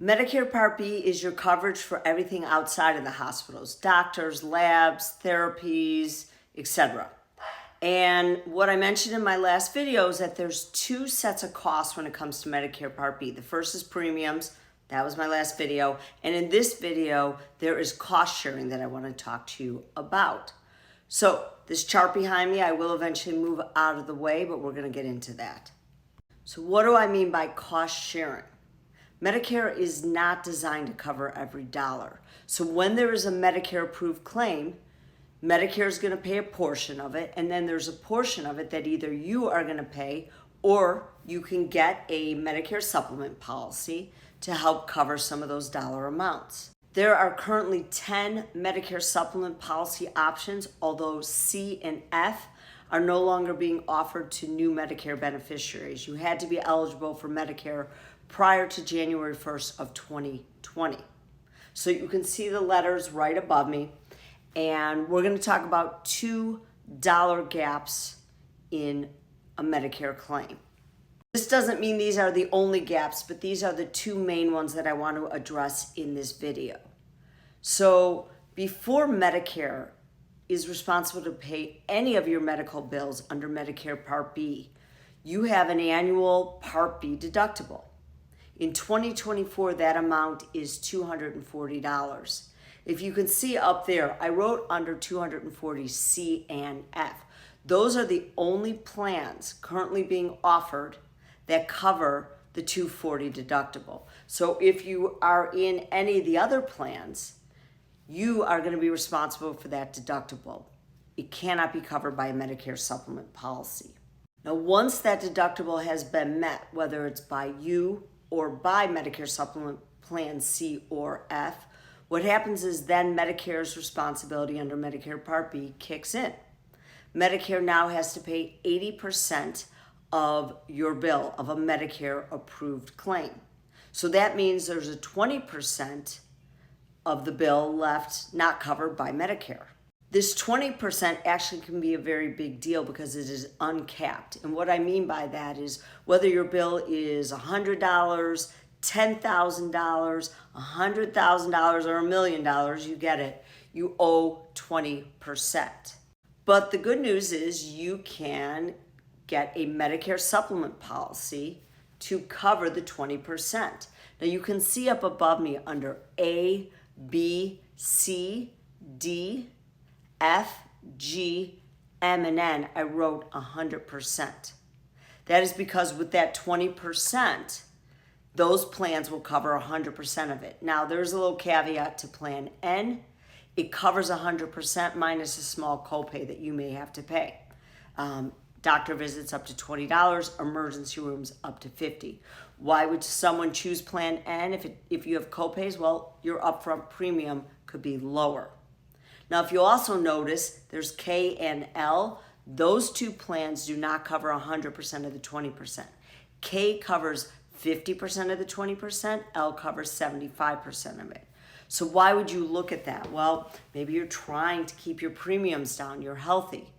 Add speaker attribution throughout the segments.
Speaker 1: Medicare Part B is your coverage for everything outside of the hospitals, doctors, labs, therapies, etc. And what I mentioned in my last video is that there's two sets of costs when it comes to Medicare Part B. The first is premiums. That was my last video. And in this video, there is cost sharing that I want to talk to you about. So this chart behind me, I will eventually move out of the way, but we're going to get into that. So what do I mean by cost sharing? Medicare is not designed to cover every dollar. So when there is a Medicare approved claim, Medicare is going to pay a portion of it, and then there's a portion of it that either you are going to pay or you can get a Medicare Supplement Policy to help cover some of those dollar amounts. There are currently 10 Medicare Supplement Policy options, although C and F are no longer being offered to new Medicare beneficiaries. You had to be eligible for Medicare prior to January 1st of 2020. So you can see the letters right above me, and we're going to talk about $2 gaps in a Medicare claim. This doesn't mean these are the only gaps, but these are the two main ones that I want to address in this video. So before Medicare is responsible to pay any of your medical bills under Medicare Part B, you have an annual Part B deductible. In 2024, that amount is $240. If you can see up there, I wrote under 240 C and F. Those are the only plans currently being offered that cover the $240 deductible. So if you are in any of the other plans, you are going to be responsible for that deductible. It cannot be covered by a Medicare Supplement Policy. Now, once that deductible has been met, whether it's by you or by Medicare Supplement Plan C or F, what happens is then Medicare's responsibility under Medicare Part B kicks in. Medicare now has to pay 80% of your bill of a Medicare approved claim. So that means there's a 20% of the bill left not covered by Medicare. This 20% actually can be a very big deal because it is uncapped. And what I mean by that is whether your bill is $100, $10,000, $100,000, or $1 million, you get it, you owe 20%. But the good news is you can get a Medicare Supplement Policy to cover the 20%. Now you can see up above me under A, B, C, D, F, G, M, and N, I wrote 100%. That is because with that 20%, those plans will cover 100% of it. Now, there's a little caveat to Plan N. It covers 100% minus a small copay that you may have to pay. Doctor visits up to $20, emergency rooms up to $50. Why would someone choose Plan N if you have copays? Well, your upfront premium could be lower. Now, if you also notice, there's K and L. Those two plans do not cover 100% of the 20%. K covers 50% of the 20%, L covers 75% of it. So why would you look at that? Well, maybe you're trying to keep your premiums down, you're healthy.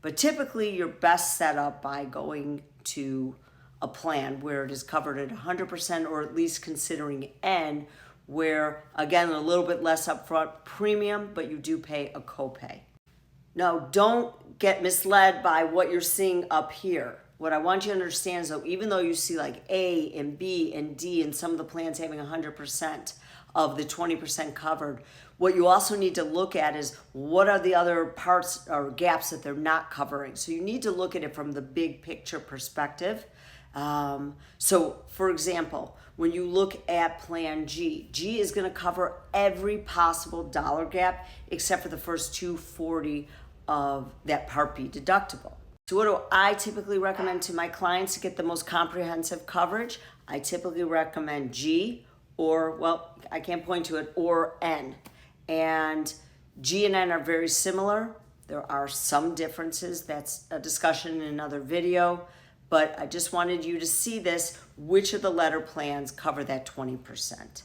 Speaker 1: But typically you're best set up by going to a plan where it is covered at 100% or at least considering N, where again, a little bit less upfront premium, but you do pay a copay. Now, don't get misled by what you're seeing up here. What I want you to understand is, though, even though you see like A and B and D and some of the plans having 100% of the 20% covered, what you also need to look at is what are the other parts or gaps that they're not covering. So you need to look at it from the big picture perspective. So for example, when you look at Plan G, G is going to cover every possible dollar gap except for the first $240 of that Part B deductible. So what do I typically recommend to my clients to get the most comprehensive coverage? I typically recommend G or, well, I can't point to it, or N. And G and N are very similar. There are some differences. That's a discussion in another video. But I just wanted you to see this, which of the letter plans cover that 20%.